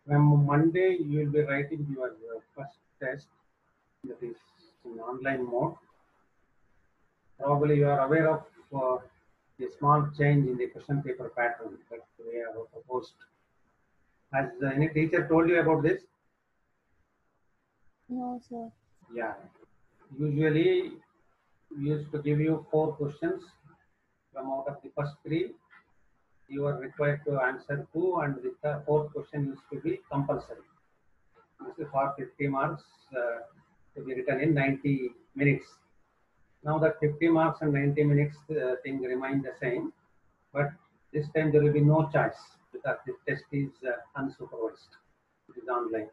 From Monday, you will be writing your first test, that is in online mode. Probably you are aware of the small change in the question paper pattern that we have proposed. Has any teacher told you about this? No, sir. Yeah. Usually, we used to give you 4 questions. From out of the first three, you are required to answer two, and the fourth question used to be compulsory. This is for 50 marks to be written in 90 minutes. Now that 50 marks and 90 minutes thing remain the same, but this time there will be no choice because the test is unsupervised. It is online.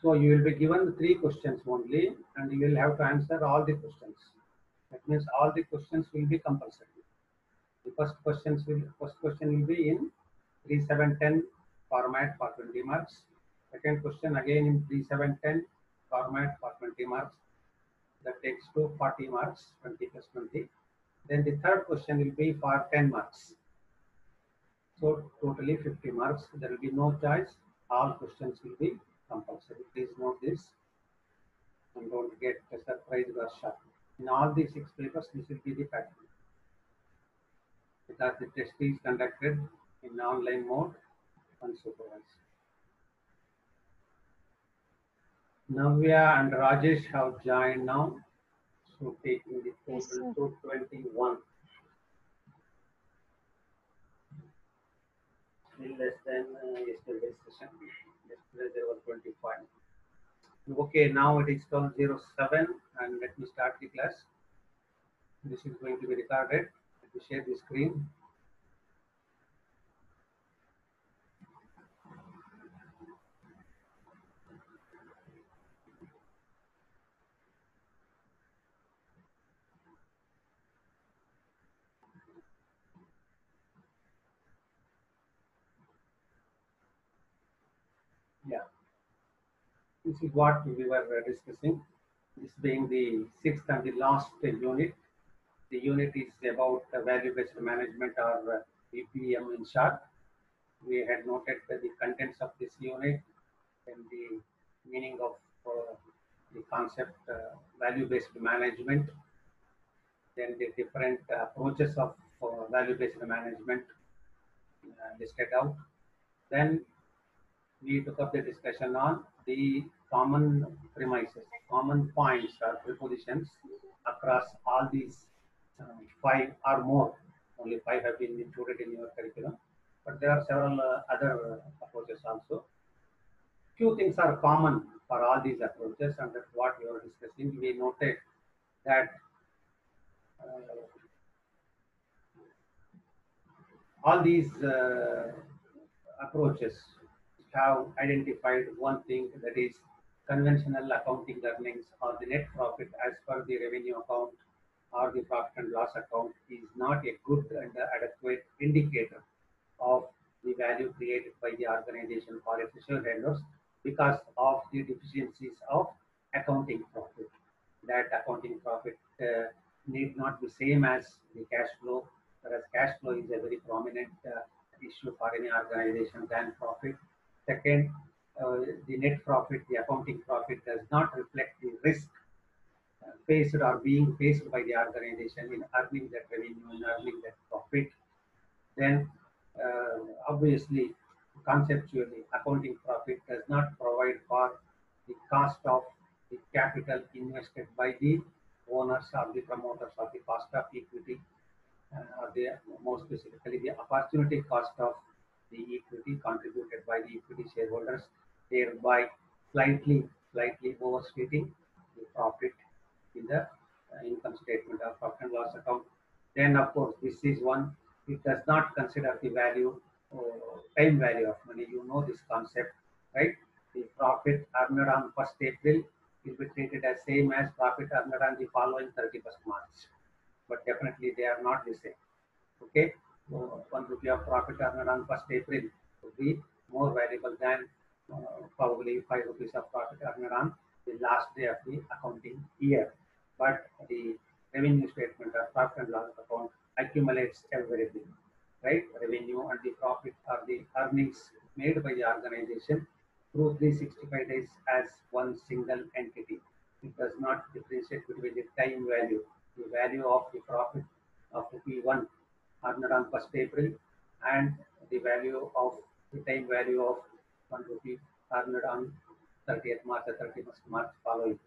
So you will be given 3 questions only, and you will have to answer all the questions. That means all the questions will be compulsory. The first question will be in 3710 format for 20 marks. Second question again in 3710 format for 20 marks. That takes to 40 marks, 20 plus 20. Then the third question will be for 10 marks. So totally 50 marks. There will be no choice. All questions will be compulsory. Please note this and don't get surprised or shocked. In all these 6 papers, this will be the pattern. Because the test is conducted in online mode, unsupervised. Navya and Rajesh have joined now. So taking the Yes, total sir. to 21. Still less than yesterday's session. Yesterday there were 25. Okay, now it is 12:07 and let me start the class. This is going to be recorded. Let me share the screen. Yeah, this is what we were discussing. This being the sixth and the last unit. The unit is about value-based management or VPM in short. We had noted the contents of this unit and the meaning of the concept value-based management, then the different approaches of value-based management listed out. Then we took up the discussion on the common premises, common points or prepositions across all these five or more. Only five have been included in your curriculum, but there are several other approaches also. Few things are common for all these approaches, and that's what we were discussing. We noted that uh, all these approaches have identified one thing, that is conventional accounting earnings or the net profit as per the revenue account or the profit and loss account is not a good and adequate indicator of the value created by the organization for its shareholders because of the deficiencies of accounting profit. That accounting profit need not be same as the cash flow, whereas cash flow is a very prominent issue for any organization than profit. Second, the net profit, the accounting profit does not reflect the risk faced or being faced by the organization in earning that revenue and earning that profit. Then, obviously, conceptually, accounting profit does not provide for the cost of the capital invested by the owners or the promoters or the cost of equity, or the more specifically the opportunity cost of the equity contributed by the equity shareholders, thereby slightly overstating the profit in the income statement or profit and loss account. Then, of course, this is one. It does not consider the value, time value of money. You know this concept, right? The profit earned on 1st April will be treated as same as profit earned on the following 31st March. But definitely they are not the same. Okay, so 1 rupee of profit earned on 1st April would be more valuable than probably 5 rupees of profit earned on the last day of the accounting year. But the revenue statement or profit and loss account accumulates everything. right? Revenue and the profit are the earnings made by the organization through 365 days as one single entity. It does not differentiate between the time value, the value of the profit of rupee 1 earned on 1st April and the value of the time value of 1 rupee earned on 30th March or 31st March following.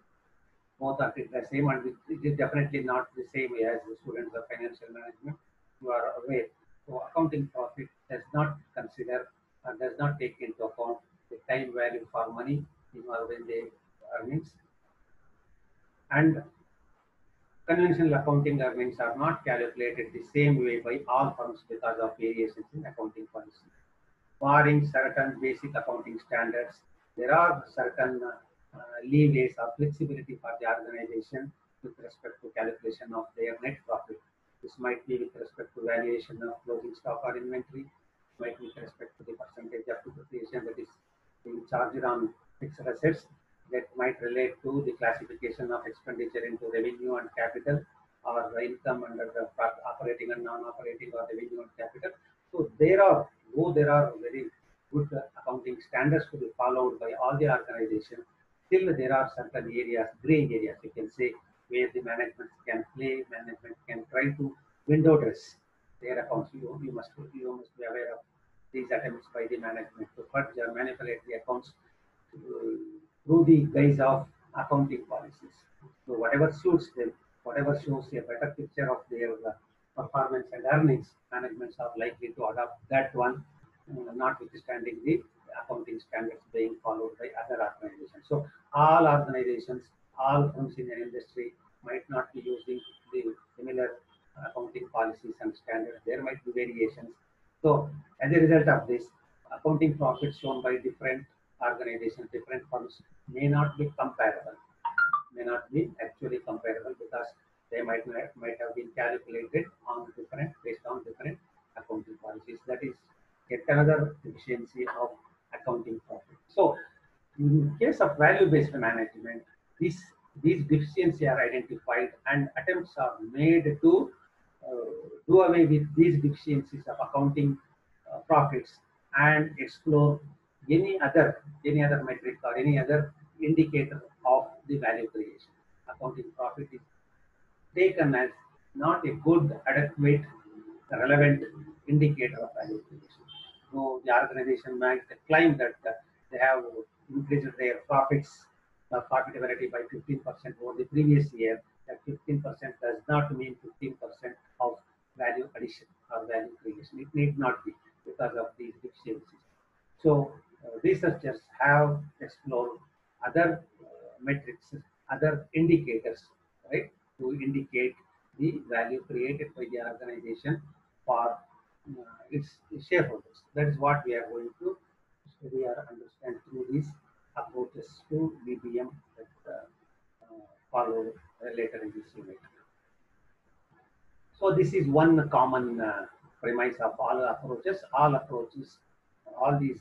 Both are the same, and it is definitely not the same as the students of financial management. You are aware. So accounting profit does not consider or does not take into account the time value for money involved in the earnings. And conventional accounting earnings are not calculated the same way by all firms because of variations in accounting policy. Barring certain basic accounting standards, there are certain leeways or flexibility for the organization with respect to calculation of their net profit. This might be with respect to valuation of closing stock or inventory, might be with respect to the percentage of depreciation that is being charged on fixed assets, that might relate to the classification of expenditure into revenue and capital, or the income under the operating and non-operating, or revenue and capital. So there are very good accounting standards to be followed by all the organizations. Still, there are certain areas, gray areas, you can say, where the management can play, management can try to window dress their accounts. You must be aware of these attempts by the management to fudge or manipulate the accounts through the guise of accounting policies. So whatever suits them, whatever shows a better picture of their performance and earnings, managements are likely to adopt that one, notwithstanding the accounting standards being followed by other organizations. So all organizations, all firms in an industry might not be using the similar accounting policies and standards. There might be variations. So as a result of this, accounting profits shown by different organizations, different firms may not be comparable, may not be actually comparable because they might have been calculated on different based on different accounting policies. That is yet another deficiency of accounting profit. So in case of value-based management, these these deficiencies are identified and attempts are made to do away with these deficiencies of accounting profits and explore any other metric or any other indicator of the value creation. Accounting profit is taken as not a good, adequate, relevant indicator of value creation. So the organization might claim that they have increased their profits, profitability by 15% over the previous year. That 15% does not mean 15% of value addition or value creation. It need not be because of these deficiencies. So researchers have explored other metrics, other indicators, right, to indicate the value created by the organization for its shareholders. That is what we are going to study or understand through these approaches to VBM that follow later in this unit. So this is one common premise of all approaches. All these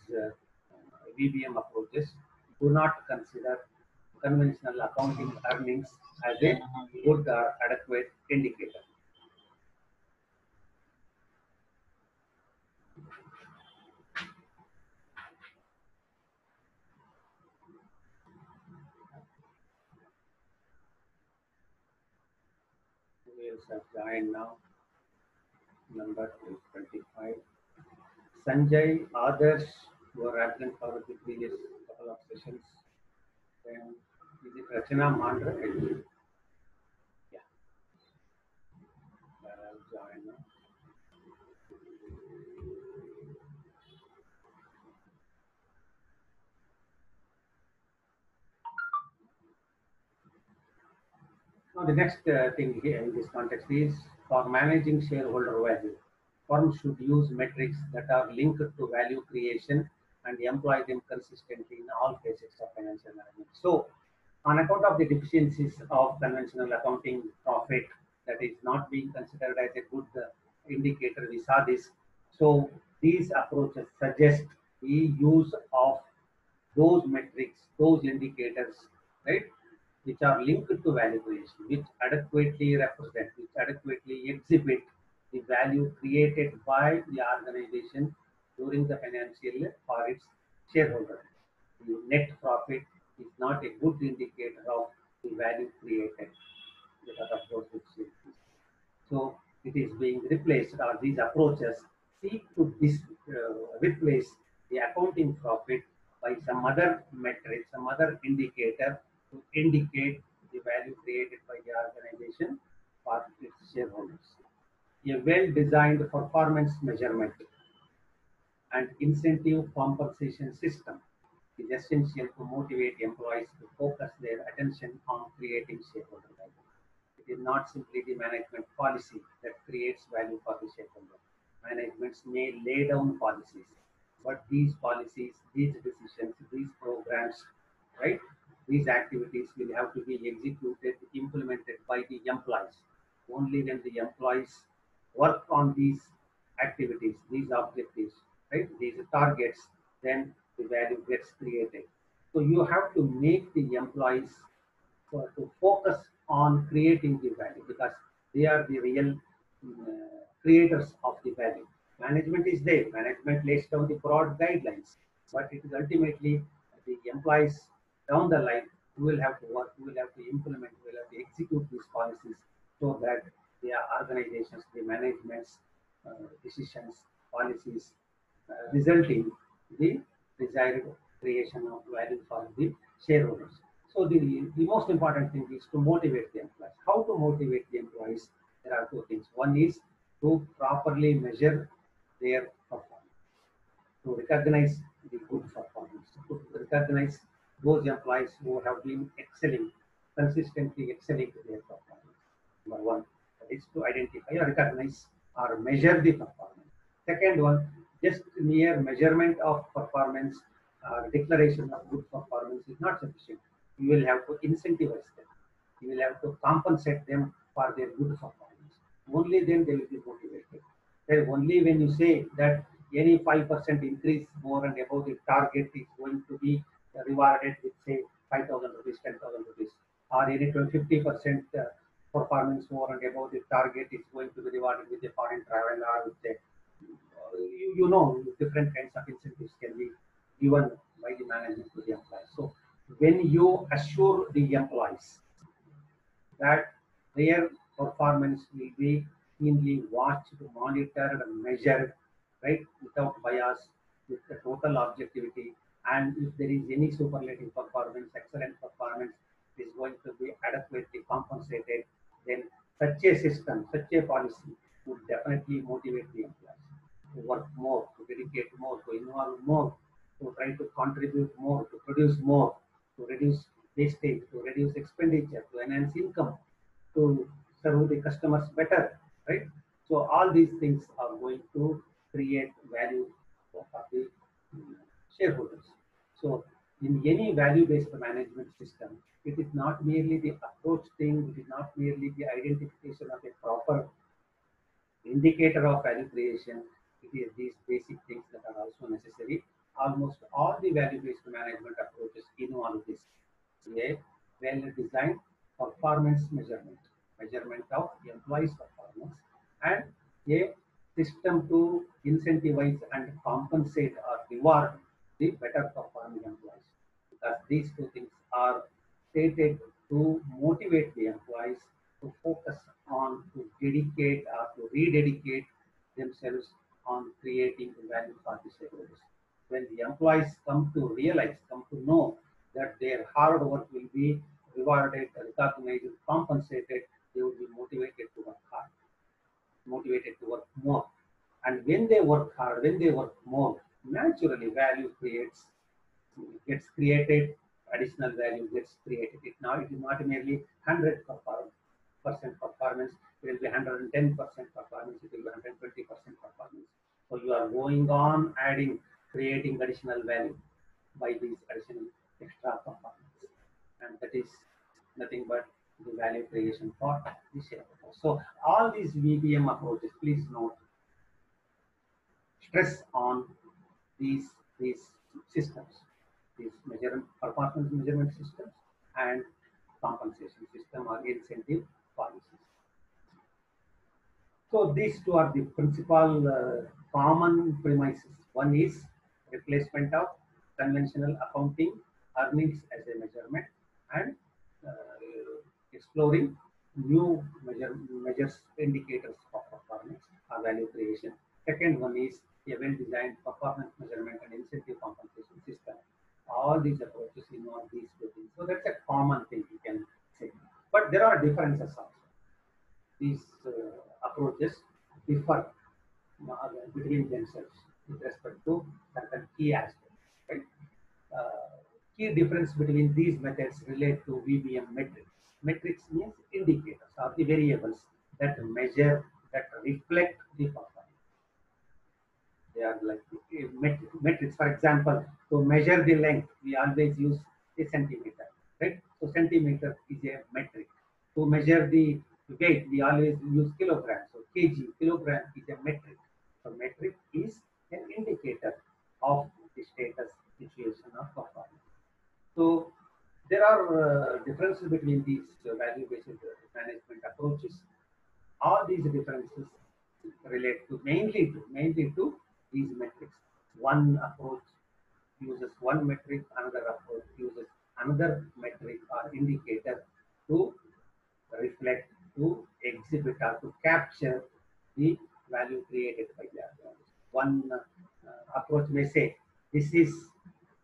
VBM approaches do not consider conventional accounting earnings as a good or adequate indicator. We will join now. Number 25. Sanjay, others were absent for the previous couple of sessions. Then is it Rachana Mandra? Yeah, I'll join now. Now, the next thing here in this context is for managing shareholder value. Firms should use metrics that are linked to value creation and employ them consistently in all phases of financial management. So, on account of the deficiencies of conventional accounting profit that is not being considered as a good indicator, we saw this. So, these approaches suggest the use of those metrics, those indicators, right, which are linked to value creation, which adequately represent, which adequately exhibit the value created by the organization during the financial year for its shareholders. The net profit is not a good indicator of the value created because of those which is. So it is being replaced, or these approaches seek to replace the accounting profit by some other metric, some other indicator to indicate the value created by the organization for its shareholders. A well-designed performance measurement and incentive compensation system is essential to motivate employees to focus their attention on creating shareholder value. It is not simply the management policy that creates value for the shareholder. Managements may lay down policies, but these policies, these decisions, these programs, right, these activities will have to be executed, implemented by the employees. Only when the employees work on these activities, these objectives, right, these targets, then the value gets created. So you have to make the employees to focus on creating the value because they are the real creators of the value. Management is there. Management lays down the broad guidelines, but it is ultimately the employees down the line who will have to work, who will have to implement, who will have to execute these policies so that the organizations, the management's decisions, policies resulting the desired creation of value for the shareholders. So the most important thing is to motivate the employees. How to motivate the employees? There are two things. One is to properly measure their performance, to recognize the good performance, to recognize those employees who have been excelling, consistently excelling their performance. Number one, that is to identify or recognize or measure the performance. Second one, just mere measurement of performance or declaration of good performance is not sufficient. You will have to incentivize them. You will have to compensate them for their good performance. Only then they will be motivated. Then only when you say that any 5% increase more and above the target is going to be rewarded with say 5,000 rupees, 10,000 rupees, or any 50% performance more and above the target is going to be rewarded with a foreign travel or with a you know different kinds of incentives can be given by the management to the employees. So when you assure the employees that their performance will be keenly watched, monitored, and measured, right, without bias, with the total objectivity. And if there is any superlative performance, excellent performance is going to be adequately compensated, then such a system, such a policy would definitely motivate the employees to work more, to dedicate more, to involve more, to try to contribute more, to produce more, to reduce wastage, to reduce expenditure, to enhance income, to serve the customers better, right? So all these things are going to create value for the shareholders. So in any value-based management system, it is not merely the approach thing, it is not merely the identification of a proper indicator of value creation. It is these basic things that are also necessary. Almost all the value-based management approaches involve this. A well-designed performance measurement, measurement of employees' performance, and a system to incentivize and compensate or reward the better performing employees. Because these two things are stated to motivate the employees to focus on, to dedicate or to rededicate themselves on creating value for the shareholders. When the employees come to realize, come to know that their hard work will be rewarded, recognized, compensated, they will be motivated to work hard, motivated to work more. And when they work hard, when they work more, naturally value gets created, additional value gets created. It is not merely 100% performance, it will be 110% performance, it will be 120% performance. So you are going on adding, creating additional value by these additional extra performance. And that is nothing but the value creation for the shareholder. So all these VBM approaches, please note, stress on these systems, these performance measurement systems and compensation system or incentive policies. So these two are the principal common premises. One is replacement of conventional accounting earnings as a measurement, and exploring new measures indicators of performance or value creation. Second one is a well-designed performance measurement and incentive compensation system. All these approaches involve these two things. So that's a common thing you can say. But there are differences also. These approaches differ between themselves with respect to certain key aspects. Right? Key difference between these methods relate to VBM metrics. Metrics means indicators or the variables that measure, that reflect the performance. They are like metrics. For example, to measure the length, we always use a centimeter, right? So centimeter is a metric. To measure the weight, we always use kilograms. So kilogram is a metric. So metric is an indicator of the status, situation of performance. So there are differences between these value-based management approaches. All these differences relate to mainly to these metrics. One approach uses one metric, another approach uses another metric or indicator to reflect, to exhibit, or to capture the value created by the organization. One approach may say, this is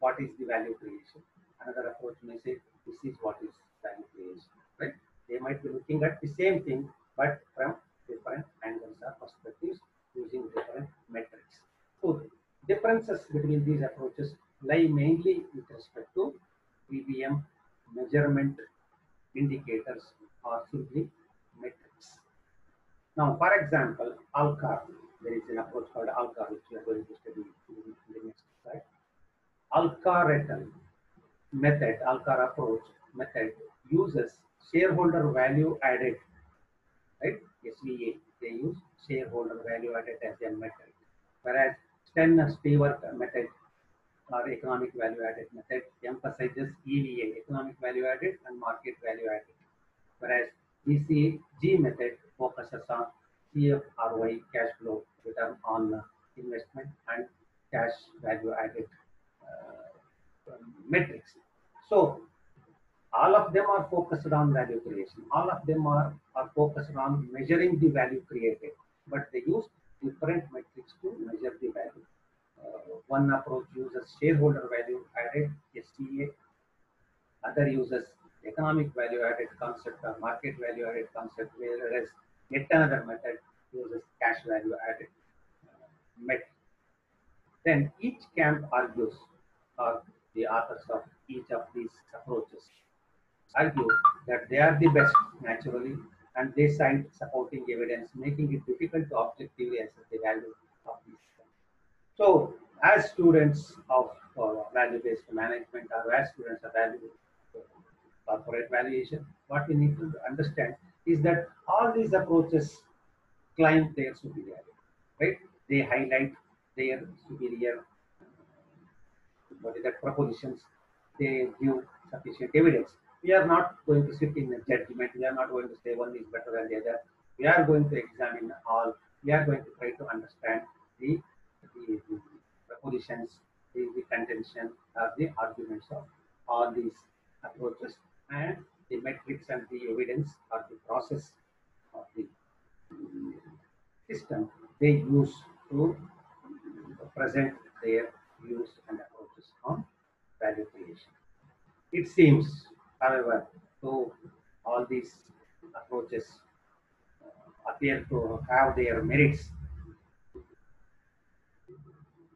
what is the value creation. Another approach may say, this is what is value creation. Right? They might be looking at the same thing, but from different angles or perspectives using different metrics. So differences between these approaches lie mainly with respect to PBM measurement indicators or simply metrics. Now, for example, ALCAR, there is an approach called ALCAR, which we are going to study in the next slide. ALCAR method, ALCAR approach method uses shareholder value added, right? SVA, they use shareholder value added as a method. Whereas Stern-Stewart method or economic value added method emphasizes EVA, economic value added, and market value added. Whereas BCG method focuses on CFROI, cash flow, return on investment, and cash value added metrics. So all of them are focused on value creation. All of them are focused on measuring the value created, but they use different metrics to measure the value. One approach uses shareholder value added, SVA. Other uses economic value added concept or market value added concept, whereas yet another method uses cash value added method. Then each camp argues, or the authors of each of these approaches argue that they are the best naturally, and they cite supporting evidence, making it difficult to objectively assess the value of these camps. So, as students of value-based management or as students of value corporate valuation, what we need to understand is that all these approaches claim their superiority, right? They highlight their superior what is that propositions. They give sufficient evidence. We are not going to sit in a judgment. We are not going to say one is better than the other. We are going to examine all. We are going to try to understand the propositions, the contention, or the arguments of all these approaches, and the metrics and the evidence or the process of the system they use to present their views and approaches on value creation. It seems, however, though all these approaches appear to have their merits,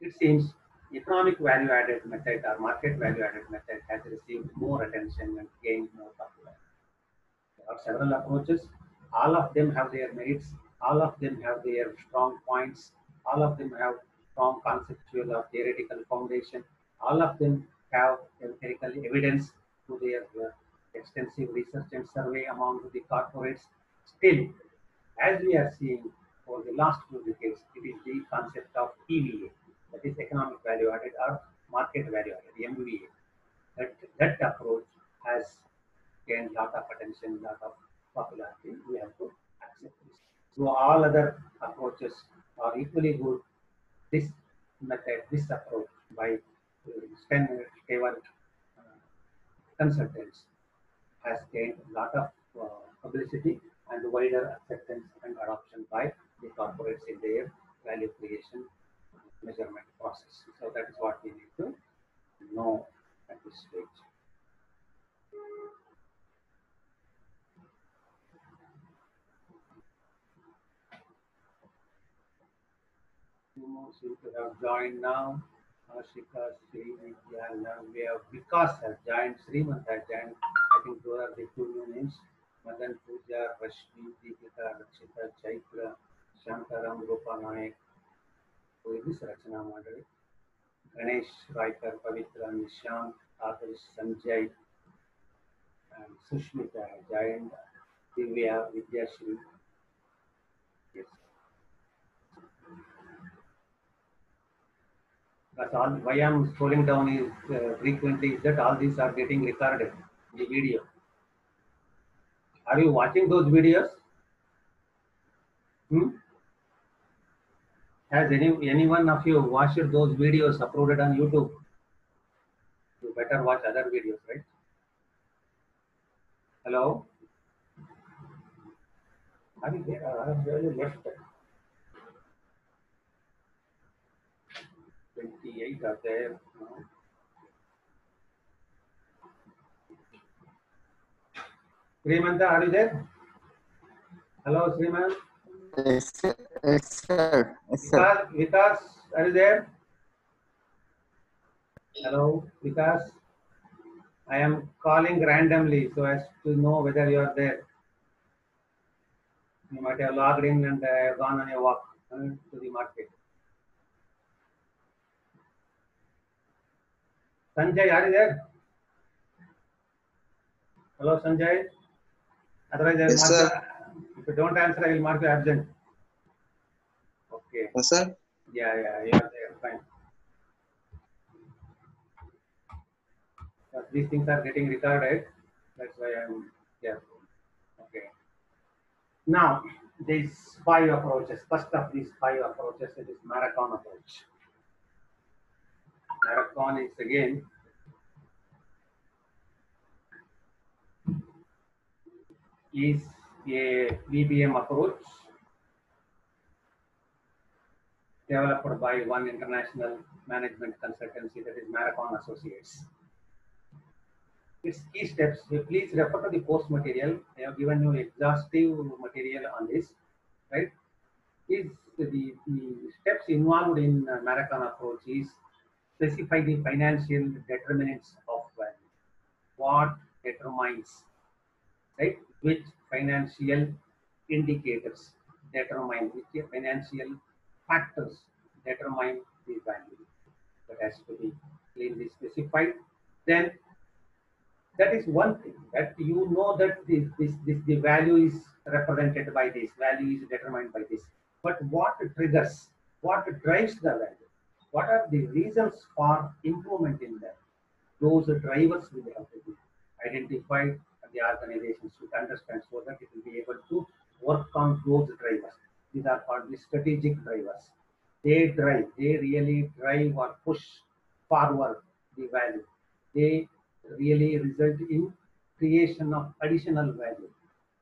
it seems economic value added method or market value added method has received more attention and gained more popularity. There are several approaches. All of them have their merits. All of them have their strong points. All of them have strong conceptual or theoretical foundation. All of them have empirical evidence to their extensive research and survey among the corporates. Still, as we are seeing for the last few decades, it is the concept of EVA, that is economic value added or market value added, MVA. That approach has gained lot of attention, lot of popularity. We have to accept this. So all other approaches are equally good. This method, this approach by Stewart consultants has gained a lot of publicity and wider acceptance and adoption by the corporates in their value creation measurement process. So that is what we need to know at this stage. Two more seem to have joined now. Ashika, Sri, Vidya, we have Vikas has joined, Srimant has joined. I think those are the two new names. Madan Pooja, Rashmi, Deepika, Rakshita, Chaitra, Shantaram, Rupa Nayak. Who is this Rachana Mandali? Ganesh, Raikar, Pavitra, Nishant, Adarsh, Sanjay, and Sushmita has joined. Divya, Vidyashri. Yes. That's all. Why I'm scrolling down is frequently is that all these are getting recorded in the video. Are you watching those videos? Hmm? Has any one of you watched those videos uploaded on YouTube? You better watch other videos, right? Hello? Are you there? Are you left? 28 are there. No. Srimanta, are you there? Hello, Sriman. Yes, sir. Yes, sir. Yes, sir. Vikas, are you there? Hello, Vikas. I am calling randomly so as to know whether you are there. You might have logged in and gone on your walk to the market. Sanjay, are you there? Hello, Sanjay. Otherwise, I will Yes, mark sir. you. If you don't answer, I will mark you absent. Okay. Yes, sir. Yeah, you are there. Fine. But these things are getting recorded. That's why I'm careful. Okay. Now, these 5 approaches. First of these 5 approaches, it is Marathon approach. Marathon is again is a VBM approach developed by one international management consultancy, that is Marathon Associates. Its key steps, please refer to the post material. I have given you exhaustive material on this, right? Is the steps involved in Marathon approach is specify the financial determinants of value. What determines, right? Which financial indicators determine, which financial factors determine the value. That has to be clearly specified. Then that is one thing that you know that the value is represented by this, value is determined by this. But what triggers, what drives the value? What are the reasons for improvement in that? Those drivers will have to be identified and the organization should understand so that it will be able to work on those drivers. These are called the strategic drivers. They really drive or push forward the value. They really result in creation of additional value.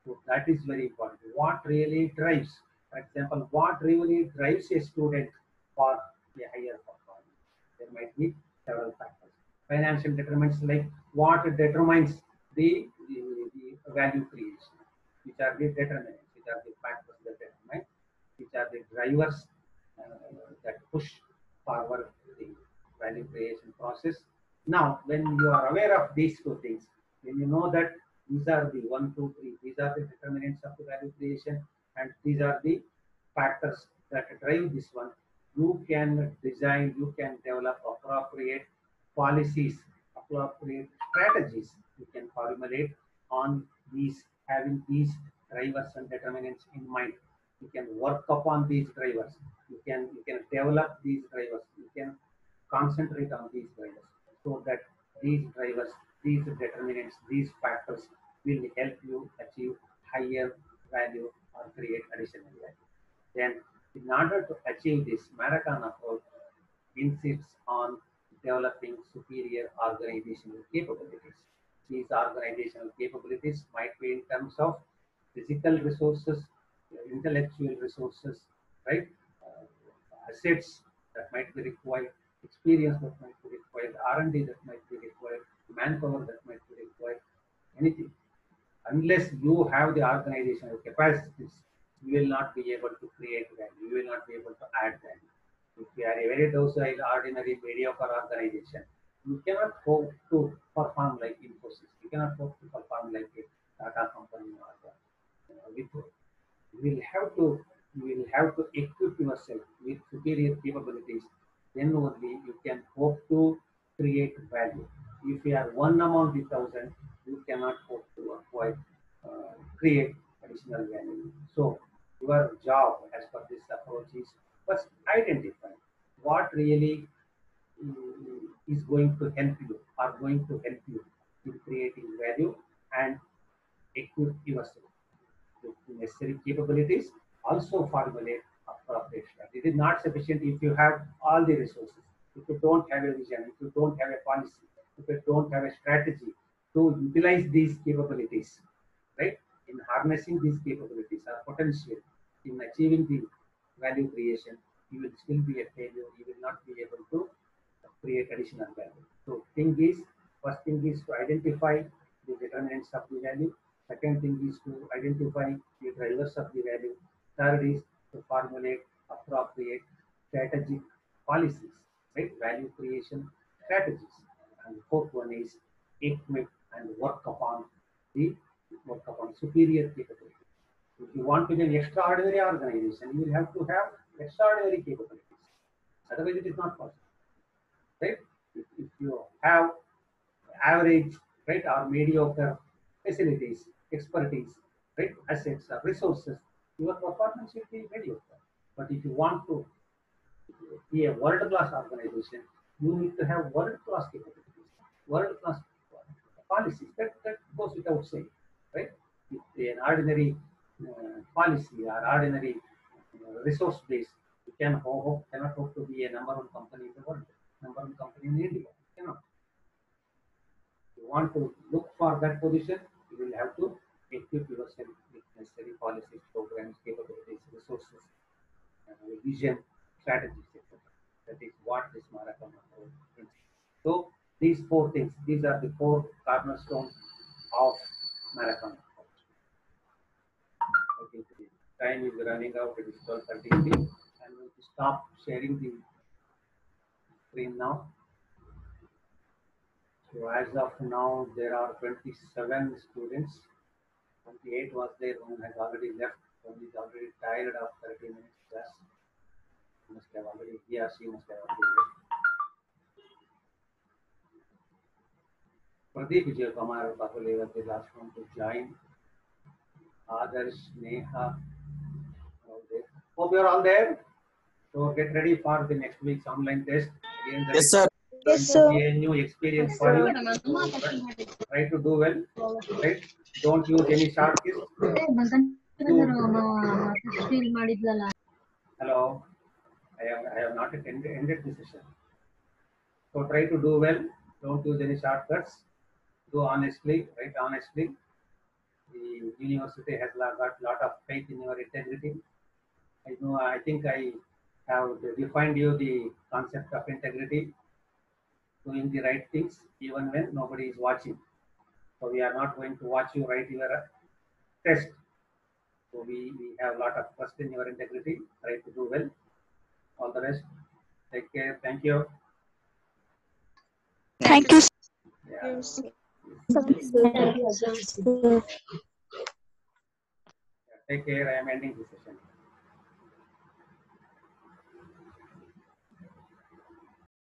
So that is very important. What really drives, for example, what really drives a student for a higher performance? There might be several factors. Financial determinants like what determines the value creation, which are the determinants, which are the factors that determine, which are the drivers that push forward the value creation process. Now, when you are aware of these two things, when you know that these are the 1, 2, 3, these are the determinants of the value creation, and these are the factors that drive this one, you can design, you can develop appropriate policies, appropriate strategies you can formulate on these, having these drivers and determinants in mind. You can work upon these drivers. You can develop these drivers. You can concentrate on these drivers so that these drivers, these determinants, these factors will help you achieve higher value or create additional value. Then in achieve this, Marathon approach insists on developing superior organizational capabilities. These organizational capabilities might be in terms of physical resources, intellectual resources, right? Assets that might be required, experience that might be required, R&D that might be required, manpower that might be required, anything. Unless you have the organizational capacities, you will not be able to create value. You will not be able to add value. If you are a very docile, ordinary, mediocre organization, you cannot hope to perform like Infosys. You cannot hope to perform like a Tata company or Wipro. You will have to equip yourself with superior capabilities. Then only you can hope to create value. If you are one among the thousand, you cannot hope to acquire, create additional value. So your job as per this approach is first identify what really is going to help you or going to help you in creating value and equip yourself with necessary capabilities. Also formulate appropriate strategy. It is not sufficient if you have all the resources. If you don't have a vision, if you don't have a policy, if you don't have a strategy to utilize these capabilities, right? In harnessing these capabilities or potential in achieving the value creation, you will still be a failure. You will not be able to create additional value. So first thing is to identify the determinants of the value. Second thing is to identify the drivers of the value. Third is to formulate appropriate strategic policies, right? Value creation strategies. And fourth one is equip and work upon superior capabilities. If you want to be an extraordinary organization, you will have to have extraordinary capabilities. Otherwise, it is not possible. Right? If you have average, right, or mediocre facilities, expertise, right, assets or resources, your performance will be mediocre. But if you want to be a world-class organization, you need to have world-class capabilities, world-class policies. That goes without saying, right? If an ordinary policy or ordinary resource base, you cannot hope to be a number one company in the world, number one company in India. You cannot. If you want to look for that position, you will have to equip yourself with necessary policies, programs, capabilities, resources, vision, strategies, etc. That is what this marathon approach is. So these four things, these are the four cornerstones of marathon approach. I think the time is running out. It is 12:30. I'm going to stop sharing the screen now. So as of now, there are 27 students. 28 was there, one has already left. One is already tired of 30 minutes class. Must have already, he or she must have already left. Pradeep Vijay Kumar Bakule was the last one to join. Adarsh, Neha, all there. Hope you're all there. So get ready for the next week's online test. Again, that Yes, sir. is going to be a new experience for you. Try to do well, right? Don't use any shortcuts. Hello, I have not ended the session. So try to do well. Don't use any shortcuts. Do honestly, write honestly. The university has got a lot of faith in your integrity. I think I have defined you the concept of integrity, doing the right things even when nobody is watching. So we are not going to watch you write your test. So we have a lot of trust in your integrity. Try to do well. All the rest. Take care. Thank you. Thank you. Yeah. Take care. I am ending the session.